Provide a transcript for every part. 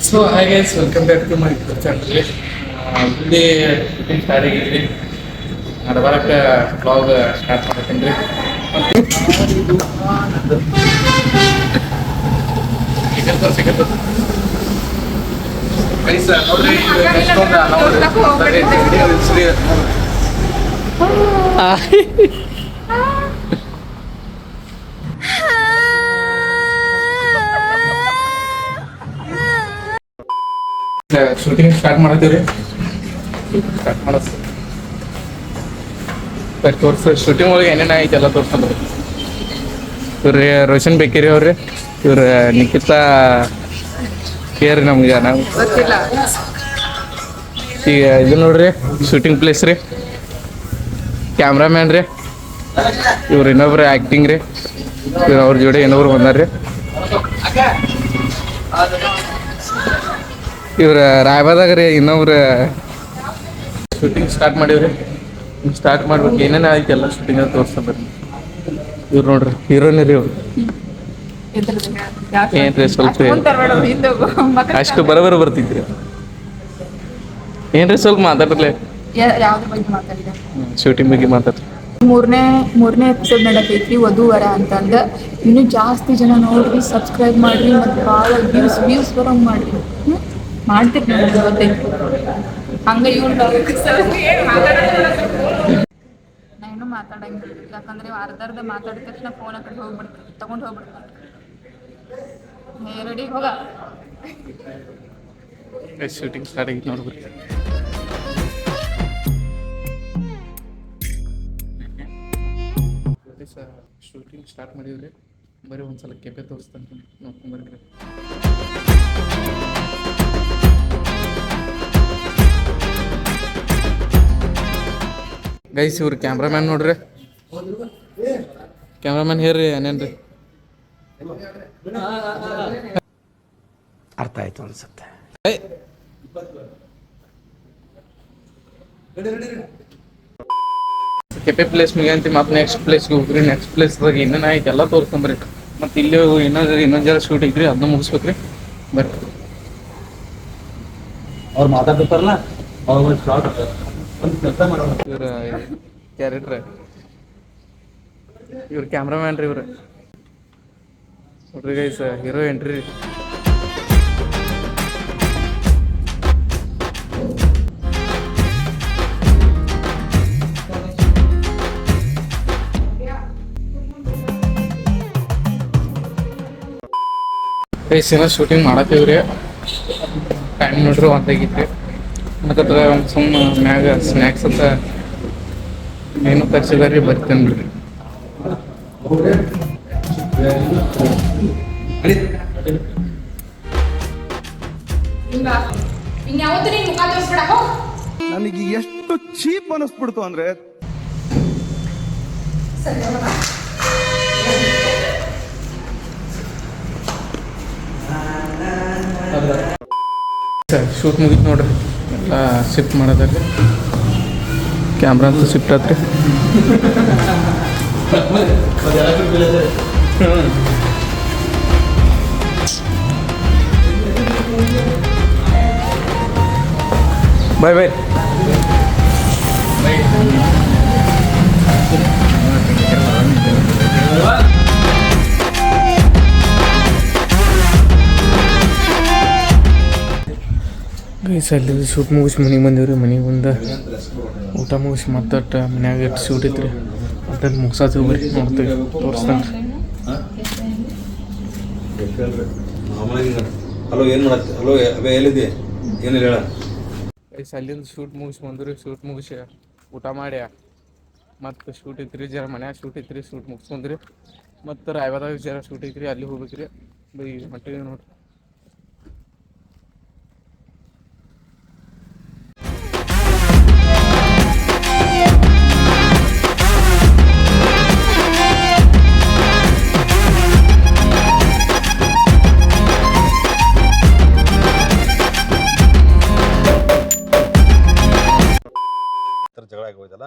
So ಹಾಗೆ welcome back to my channel. ಇಲ್ಲಿ shooting start ಆಗಿದ್ರಿ, ನಡಬರಕ್ಕೆ ಬ್ಲಾಗ್ ಸ್ಟಾರ್ಟ್ ಮಾಡತ್ತೀನಿ ರೀ. ನೋಡ್ರಿ ಶೂಟಿಂಗ್ ಸ್ಟಾರ್ಟ್ ಮಾಡತ್ತೀವ್ರಿ. ಸ್ಟಾರ್ಟ್ ಮಾಡಸ್ ತೋರ್ಸ ಶೂಟಿಂಗ್ ಒಳಗೆ ಏನೇನು ಐತೆ ಎಲ್ಲ ತೋರ್ಸಂದ್ರಿ. ಇವ್ರಿ ರೋಷನ್ ಬೇಕಿರಿ ಅವ್ರಿ, ಇವ್ರ ನಿಖಿತಾ ಕೇರಿ ನಮ್ಗೆ ನಾವು ಈಗ ಇದು ನೋಡ್ರಿ ಶೂಟಿಂಗ್ ಪ್ಲೇಸ್ ರೀ. ಕ್ಯಾಮ್ರಾಮ್ಯಾನ್ ರೀ, ಇವ್ರು ಇನ್ನೊಬ್ರು ಆ್ಯಕ್ಟಿಂಗ್ ರೀ. ಇವ್ರು ಅವ್ರ ಜೋಡಿ ಇನ್ನೊಬ್ರು ಬಂದಾರ್ರಿ. ಇವ್ರ ರಾಯಬಾದಾಗ ರೀ ಇನ್ನೊಬ್ರು ಶೂಟಿಂಗ್ ಸ್ಟಾರ್ಟ್ ಮಾಡೀವ್ರಿ. ಸ್ಟಾರ್ಟ್ ಮಾಡ್ಬೇಕು ಏನೇನು ಆಯ್ತು ಎಲ್ಲ ಶೂಟಿಂಗ್ ಅಂತ ತೋರಿಸ್ತಾರೆ. ಇವ್ರು ನೋಡ್ರಿ ಹೀರೋನೇ ರೀ ಇವ್ರು. ಏನ್ರಿ ಸ್ವಲ್ಪ ಅಷ್ಟು ಬರೋಬರ ಬರ್ತಿದ್ರಿ. ಏನ್ರಿ ಸ್ವಲ್ಪ ಮಾತಾಡ್ರಲೆ, ಶೂಟಿಂಗ್ ಬಗ್ಗೆ ಮಾತಾಡ್ರಿ. ಮೂರನೇ ಎಪಿಸೋಡ್ ನಡಕೈತ್ರಿ ವಧುವರ ಅಂತಂದ. ಇನ್ನೂ ಜಾಸ್ತಿ ಜನ ನೋಡ್ರಿ, ಸಬ್ಸ್ಕ್ರೈಬ್ ಮಾಡ್ರಿ, ಮತ್ತು ಭಾಳ ವ್ಯೂಸ್ ಬರೋಂಗೆ ಮಾಡ್ರಿ. ಮಾಡ್ತೀರಿ ನೋಡಿ ಗೊತ್ತೈತಿ. ಹಂಗೆ ಇವ್ರು ನಾನು ಮಾತಾಡಂಗಿಲ್ಲ, ಯಾಕಂದ್ರೆ ಅರ್ಧ ಮಾತಾಡಿದ ತಕ್ಷಣ ಫೋನ್ ಆ ಕಡೆ ಹೋಗ್ಬಿಡ್ತಾರೆ, ತಗೊಂಡು ಹೋಗ್ಬಿಡ್ತಾರೆ. ರೆಡಿ ಹೋಗ. ಶೂಟಿಂಗ್ ಸ್ಟಾರ್ಟ್ ಆಗಿತ್ತು ನೋಡ್ಬಿಟ್ಟು ಶೂಟಿಂಗ್ ಸ್ಟಾರ್ಟ್ ಮಾಡಿದ್ರಿ. ಬರೀ ಒಂದ್ಸಲ ಕೆಪೆ ತೋರಿಸ್ತಾನೆ ನೋಡ್ಕೊಂಡ್ಬರ್ರಿ. ಗೈಸ್ ಇವ್ರು ಕ್ಯಾಮ್ರಾಮ್ಯಾನ್ ನೋಡ್ರಿ. ಕ್ಯಾಮ್ರಾಮ್ಯಾನ್ ಹೇಳ್ರಿ ಏನೇನ್ರಿ ಅರ್ಥ ಆಯ್ತು ಅನ್ಸುತ್ತೆ. ಕೆಪೆ ಪ್ಲೇಸ್ ಮುಗಿಯಂತಿ ಮತ್ತೆ ನೆಕ್ಸ್ಟ್ ಪ್ಲೇಸ್ಗೆ ಹೋಗ್ರಿ. ನೆಕ್ಸ್ಟ್ ಪ್ಲೇಸ್ದಾಗ ಏನೇನು ಆಯ್ತು ಎಲ್ಲ ತೋರಿಸ್ಕೊಂಬರ್ರಿ. ಮತ್ತು ಇಲ್ಲಿ ಇನ್ನೊಂದು ಜರ ಶೂಟ್ ಐತ್ರಿ, ಅದನ್ನ ಮುಗಿಸ್ಬೇಕ್ರಿ. ಬರ್ರಿ. ಅವ್ರು ಮಾತಾಡ್ತಾರಲ್ಲ ಇವ್ರ ಕ್ಯಾರೆಕ್ಟ್ರ, ಇವ್ರ ಕ್ಯಾಮ್ರಾಮ್ಯಾನ್ ರೀ ಇವ್ರು ನೋಡ್ರಿ. Guys hero entry. ಗೈಸ್ ಏನೋ ಶೂಟಿಂಗ್ ಮಾಡತ್ತೀವ್ರಿ. ಟೈಮ್ ನೋಡ್ರಿ ಒಂದಾಗಿತ್ರಿ. ಮತ್ತು ಒಂದು ಸುಮ್ಮ ಮ್ಯಾಗ ಸ್ನ್ಯಾಕ್ಸ್ ಅಂತ ಏನು ತರಿಸಿದಾರಿ, ಬರ್ತೇನೆ ಬಿಡ್ರಿ. ನನಗೆ ಎಷ್ಟು ಚೀಪ್ ಅನಿಸ್ಬಿಡ್ತು ಅಂದ್ರೆ, ಶೂಟ್ ಮುಗಿತು ನೋಡ್ರಿ. ಎಲ್ಲ ಶಿಫ್ಟ್ ಮಾಡೋದ್ರಿ. ಕ್ಯಾಮ್ರಾ ಅಂತೂ ಶಿಫ್ಟ್ ಆತ್ರಿ. ಬಾಯ್ ಬಾಯ್. ಗೈಸ್ ಅಲ್ಲಿ ಶೂಟ್ ಮುಗಿಸಿ ಮನೆಗೆ ಬಂದೀವ್ರಿ. ಮನೆಗೆ ಬಂದು ಊಟ ಮುಗಿಸಿ ಮತ್ತೆ ಮನ್ಯಾಗ ಎಷ್ಟು ಶೂಟ್ ಐತ್ರಿ ಅಂತ ಮುಗ್ಸಾತೀವಿ. ಬರ್ರಿ ನೋಡ್ತೀವಿ, ತೋರಿಸ್ತಾನೆ. ಹಲೋ ಏನು ಮಾಡತ್ತೆ? ಹಲೋ ಅವೇ ಎಲ್ಲಿದೆ? ಏನಿಲ್ಲ ಹೇಳ. ಗೈಸ್ ಅಲ್ಲಿಂದ ಶೂಟ್ ಮುಗಿಸಿ ಬಂದ್ರಿ. ಶೂಟ್ ಮುಗಿಸಿ ಊಟ ಮಾಡಿ ಮತ್ತು ಶೂಟ್ ಐತ್ರಿ, ಜರ ಮನ್ಯಾಗ ಶೂಟ್ ಐತ್ರಿ. ಶೂಟ್ ಮುಗಿಸ್ಕೊಂಡ್ರಿ ಮತ್ತು ರಾಯಬಾದಾಗ ಜರ ಶೂಟ್ ಐತ್ರಿ, ಅಲ್ಲಿ ಹೋಗ್ಬೇಕ್ರಿ. ಮಟ್ಟಿಗೆ ನೋಡ್ರಿ. ಜಗಳ ಆಗೋಯ್ತಲ್ಲ,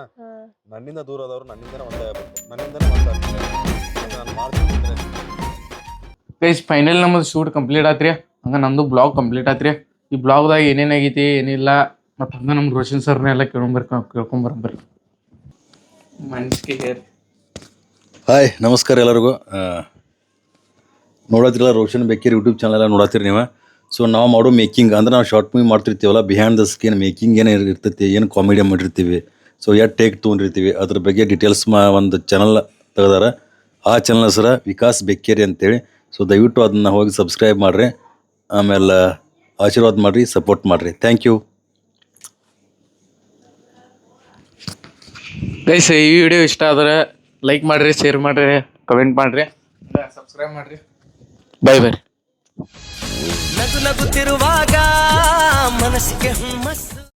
ನನ್ನಿಂದ ದೂರ ಆದವರು ನನ್ನಿಂದನೇ ಒಂದೇ ಆಗ್ಬೇಕು, ನನ್ನಿಂದನೇ ಒಂದಾಗ್ತಾರೆ. ನಾನು ಮಾಡ್ತೀನಿ. ಗೈಸ್ ಫೈನಲ್ ನಮ್ಮದು ಶೂಟ್ ಕಂಪ್ಲೀಟ್ ಆತ್ರಿ. ಹಂಗೆ ನಮ್ಮದು ಬ್ಲಾಗ್ ಕಂಪ್ಲೀಟ್ ಆತ್ರಿ. ಈ ಬ್ಲಾಗ್ದಾಗ ಏನೇನಾಗೈತಿ ಏನಿಲ್ಲ ಮತ್ತು ಹಂಗೆ ನಮ್ಮ ರೋಷನ್ ಸರ್ನೆಲ್ಲ ಕೇಳ್ಕೊಂಬರ್ರಿ ಮನ್ಸಿಗೆ ಹೇರಿ. ಹಾಯ್ ನಮಸ್ಕಾರ ಎಲ್ಲರಿಗೂ. ನೋಡತ್ತಿರಲ್ಲ ರೋಷನ್ ಬೇಕೇರಿ ಯೂಟ್ಯೂಬ್ ಚಾನಲ್ ಎಲ್ಲ ನೋಡತ್ತೀರಿ ನೀವು. ಸೊ ನಾವು ಮಾಡೋ ಮೇಕಿಂಗ್ ಅಂದ್ರೆ ನಾವು ಶಾರ್ಟ್ ಮೂವಿ ಮಾಡ್ತಿರ್ತೀವಲ್ಲ, ಬಿಹೈಂಡ್ ದ ಸ್ಕ್ರೀನ್ ಮೇಕಿಂಗ್ ಏನು ಇರ್ತೈತಿ, ಏನು ಕಾಮಿಡಿ ಮಾಡಿರ್ತೀವಿ, ಸೊ ಎಷ್ಟು ಟೇಕ್ ತೊಗೊಂಡಿರ್ತೀವಿ ಅದ್ರ ಬಗ್ಗೆ ಡೀಟೇಲ್ಸ್ ಒಂದು ಚಾನಲ್ ತೆಗೆದಾರ. ಆ ಚಾನಲ್ ಹೆಸರು ವಿಕಾಸ್ ಬೆಕ್ಕೇರಿ ಅಂತೇಳಿ. ಸೊ ದಯವಿಟ್ಟು ಅದನ್ನು ಹೋಗಿ ಸಬ್ಸ್ಕ್ರೈಬ್ ಮಾಡಿರಿ, ಆಮೇಲೆ ಆಶೀರ್ವಾದ ಮಾಡಿರಿ, ಸಪೋರ್ಟ್ ಮಾಡಿರಿ. Thank you guys. ಈ ವಿಡಿಯೋ ಇಷ್ಟ ಆದ್ರೆ ಲೈಕ್ ಮಾಡಿರಿ, ಶೇರ್ ಮಾಡಿರಿ, ಕಮೆಂಟ್ ಮಾಡಿರಿ, ಸಬ್ಸ್ಕ್ರೈಬ್ ಮಾಡಿರಿ. Bye bye. ನಗು ನಗುತ್ತಿರುವಾಗ ಮನಸ್ಸಿಗೆ ಹುಮ್ಮಸ್ಸು.